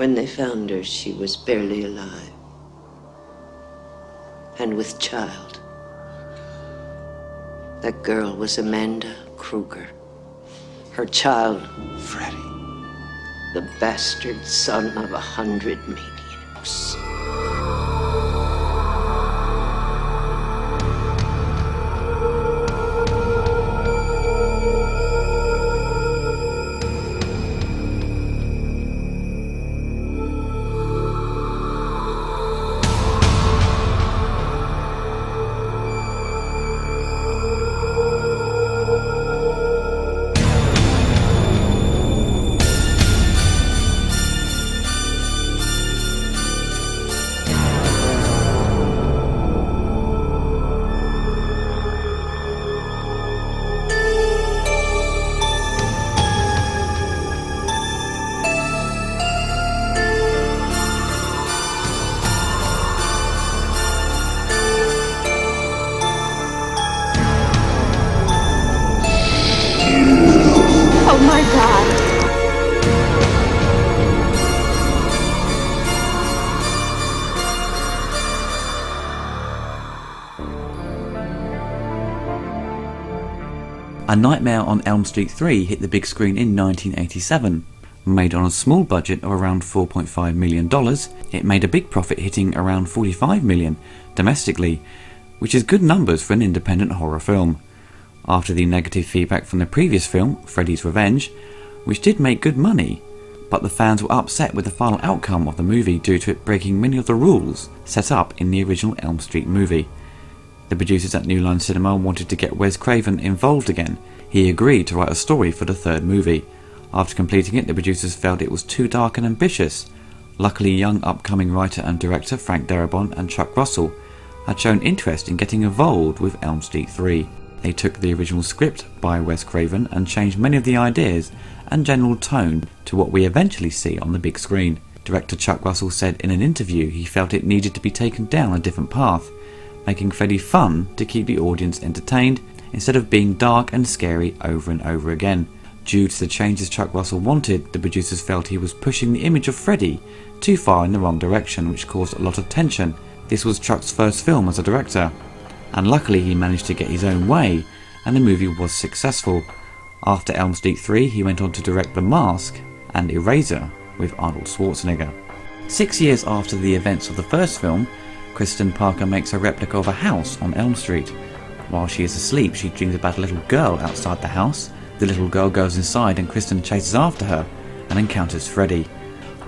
When they found her, she was barely alive. And with child. That girl was Amanda Kruger. Her child, Freddie. The bastard son of 100 maniacs. A Nightmare on Elm Street 3 hit the big screen in 1987. Made on a small budget of around $4.5 million, it made a big profit, hitting around $45 million domestically, which is good numbers for an independent horror film. After the negative feedback from the previous film, Freddy's Revenge, which did make good money, but the fans were upset with the final outcome of the movie due to it breaking many of the rules set up in the original Elm Street movie. The producers at New Line Cinema wanted to get Wes Craven involved again. He agreed to write a story for the third movie. After completing it, the producers felt it was too dark and ambitious. Luckily, young upcoming writer and director Frank Darabont and Chuck Russell had shown interest in getting involved with Elm Street 3. They took the original script by Wes Craven and changed many of the ideas and general tone to what we eventually see on the big screen. Director Chuck Russell said in an interview he felt it needed to be taken down a different path, making Freddy fun to keep the audience entertained instead of being dark and scary over and over again. Due to the changes Chuck Russell wanted, the producers felt he was pushing the image of Freddy too far in the wrong direction, which caused a lot of tension. This was Chuck's first film as a director, and luckily he managed to get his own way, and the movie was successful. After Elm Street 3, he went on to direct The Mask and Eraser with Arnold Schwarzenegger. 6 years after the events of the first film, Kristen Parker makes a replica of a house on Elm Street. While she is asleep, she dreams about a little girl outside the house. The little girl goes inside and Kristen chases after her and encounters Freddy,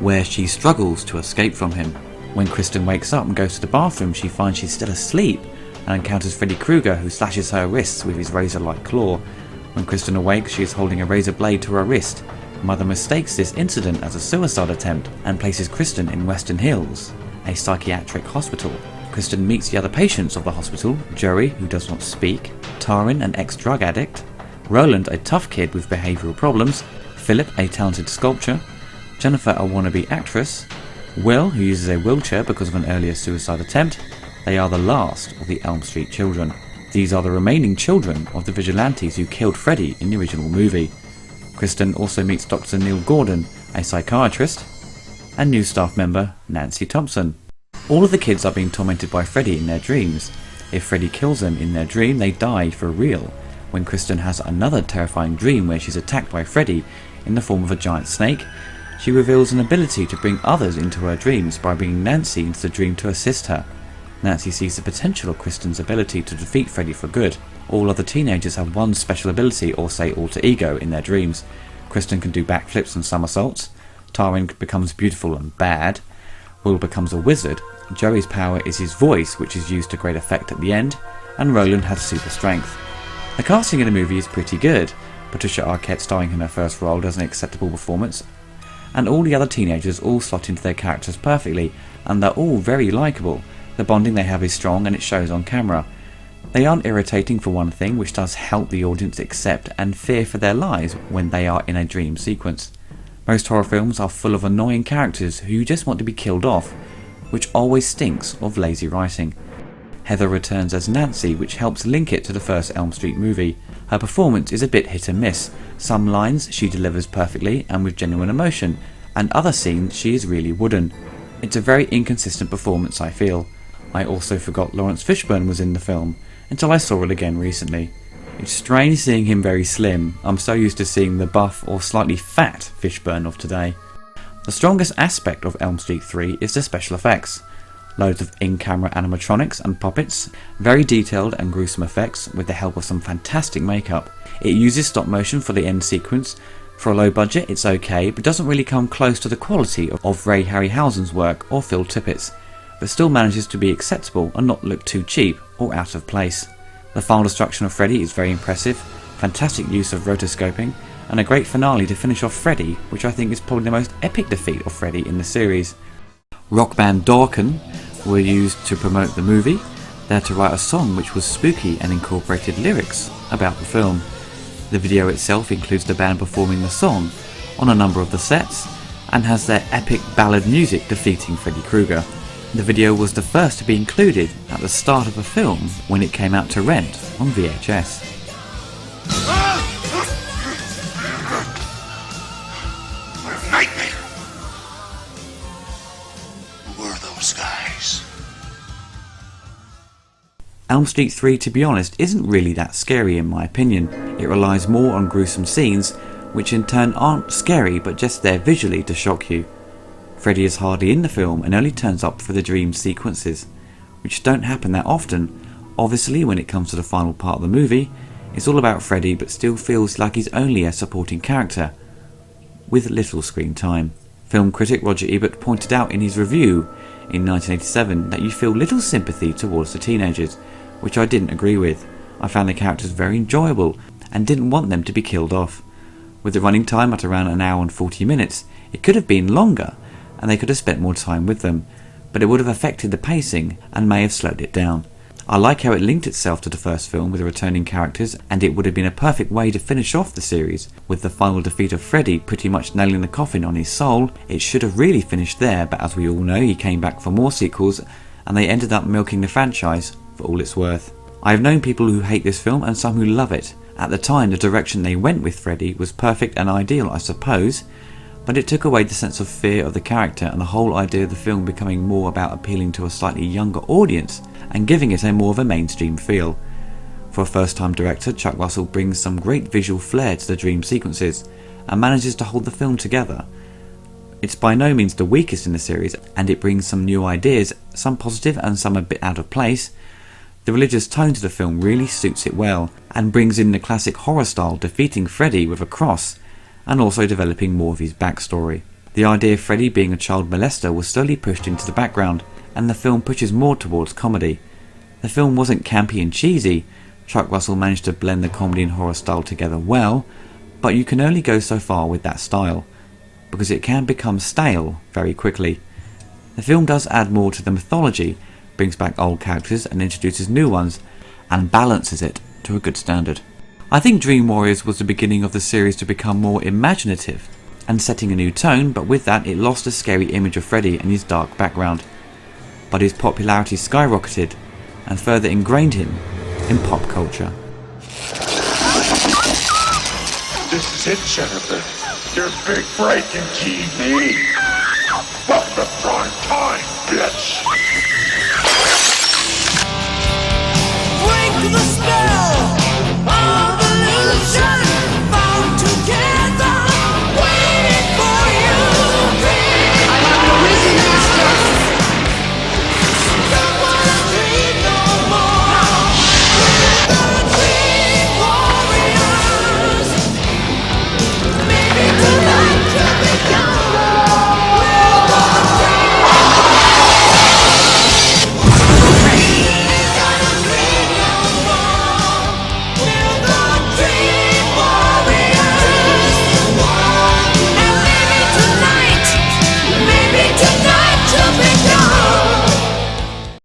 where she struggles to escape from him. When Kristen wakes up and goes to the bathroom, she finds she's still asleep and encounters Freddy Krueger, who slashes her wrists with his razor-like claw. When Kristen awakes, she is holding a razor blade to her wrist. Mother mistakes this incident as a suicide attempt and places Kristen in Western Hills, a psychiatric hospital. Kristen meets the other patients of the hospital: Joey, who does not speak; Tarin, an ex-drug addict; Roland, a tough kid with behavioural problems; Philip, a talented sculptor; Jennifer, a wannabe actress; Will, who uses a wheelchair because of an earlier suicide attempt. They are the last of the Elm Street children. These are the remaining children of the vigilantes who killed Freddy in the original movie. Kristen also meets Dr. Neil Gordon, a psychiatrist, and new staff member Nancy Thompson. All of the kids are being tormented by Freddy in their dreams. If Freddy kills them in their dream, they die for real. When Kristen has another terrifying dream where she's attacked by Freddy in the form of a giant snake, she reveals an ability to bring others into her dreams by bringing Nancy into the dream to assist her. Nancy sees the potential of Kristen's ability to defeat Freddy for good. All other teenagers have one special ability, or say alter ego, in their dreams. Kristen can do backflips and somersaults. Tarin becomes beautiful and bad. Will becomes a wizard. Joey's power is his voice, which is used to great effect at the end. And Roland has super strength. The casting in the movie is pretty good. Patricia Arquette starring in her first role does an acceptable performance. And all the other teenagers all slot into their characters perfectly, and they're all very likeable. The bonding they have is strong and it shows on camera. They aren't irritating for one thing, which does help the audience accept and fear for their lives when they are in a dream sequence. Most horror films are full of annoying characters who you just want to be killed off, which always stinks of lazy writing. Heather returns as Nancy, which helps link it to the first Elm Street movie. Her performance is a bit hit and miss. Some lines she delivers perfectly and with genuine emotion, and other scenes she is really wooden. It's a very inconsistent performance, I feel. I also forgot Laurence Fishburne was in the film, until I saw it again recently. It's strange seeing him very slim. I'm so used to seeing the buff or slightly fat Fishburne of today. The strongest aspect of Elm Street 3 is the special effects. Loads of in-camera animatronics and puppets, very detailed and gruesome effects with the help of some fantastic makeup. It uses stop motion for the end sequence. For a low budget it's okay, but doesn't really come close to the quality of Ray Harryhausen's work or Phil Tippett's, but still manages to be acceptable and not look too cheap or out of place. The final destruction of Freddy is very impressive, fantastic use of rotoscoping, and a great finale to finish off Freddy, which I think is probably the most epic defeat of Freddy in the series. Rock band Dorkin were used to promote the movie. They had to write a song which was spooky and incorporated lyrics about the film. The video itself includes the band performing the song on a number of the sets and has their epic ballad music defeating Freddy Krueger. The video was the first to be included at the start of a film when it came out to rent on VHS. What a nightmare! Who were those guys? Elm Street 3, to be honest, isn't really that scary in my opinion. It relies more on gruesome scenes, which in turn aren't scary but just there visually to shock you. Freddy is hardly in the film and only turns up for the dream sequences, which don't happen that often. Obviously, when it comes to the final part of the movie, it's all about Freddy but still feels like he's only a supporting character, with little screen time. Film critic Roger Ebert pointed out in his review in 1987 that you feel little sympathy towards the teenagers, which I didn't agree with. I found the characters very enjoyable and didn't want them to be killed off. With the running time at around an hour and 40 minutes, it could have been longer, and they could have spent more time with them, but it would have affected the pacing and may have slowed it down. I like how it linked itself to the first film with the returning characters, and it would have been a perfect way to finish off the series, with the final defeat of Freddy pretty much nailing the coffin on his soul. It should have really finished there, but as we all know, he came back for more sequels, and they ended up milking the franchise for all it's worth. I have known people who hate this film and some who love it. At the time, the direction they went with Freddy was perfect and ideal, I suppose, but it took away the sense of fear of the character and the whole idea of the film becoming more about appealing to a slightly younger audience and giving it a more of a mainstream feel. For a first-time director, Chuck Russell brings some great visual flair to the dream sequences and manages to hold the film together. It's by no means the weakest in the series, and it brings some new ideas, some positive and some a bit out of place. The religious tone to the film really suits it well and brings in the classic horror style, defeating Freddy with a cross and also developing more of his backstory. The idea of Freddy being a child molester was slowly pushed into the background, and the film pushes more towards comedy. The film wasn't campy and cheesy. Chuck Russell managed to blend the comedy and horror style together well, but you can only go so far with that style, because it can become stale very quickly. The film does add more to the mythology, brings back old characters and introduces new ones, and balances it to a good standard. I think Dream Warriors was the beginning of the series to become more imaginative and setting a new tone, but with that it lost the scary image of Freddy and his dark background. But his popularity skyrocketed and further ingrained him in pop culture. This is it, Jennifer. Your big break in TV.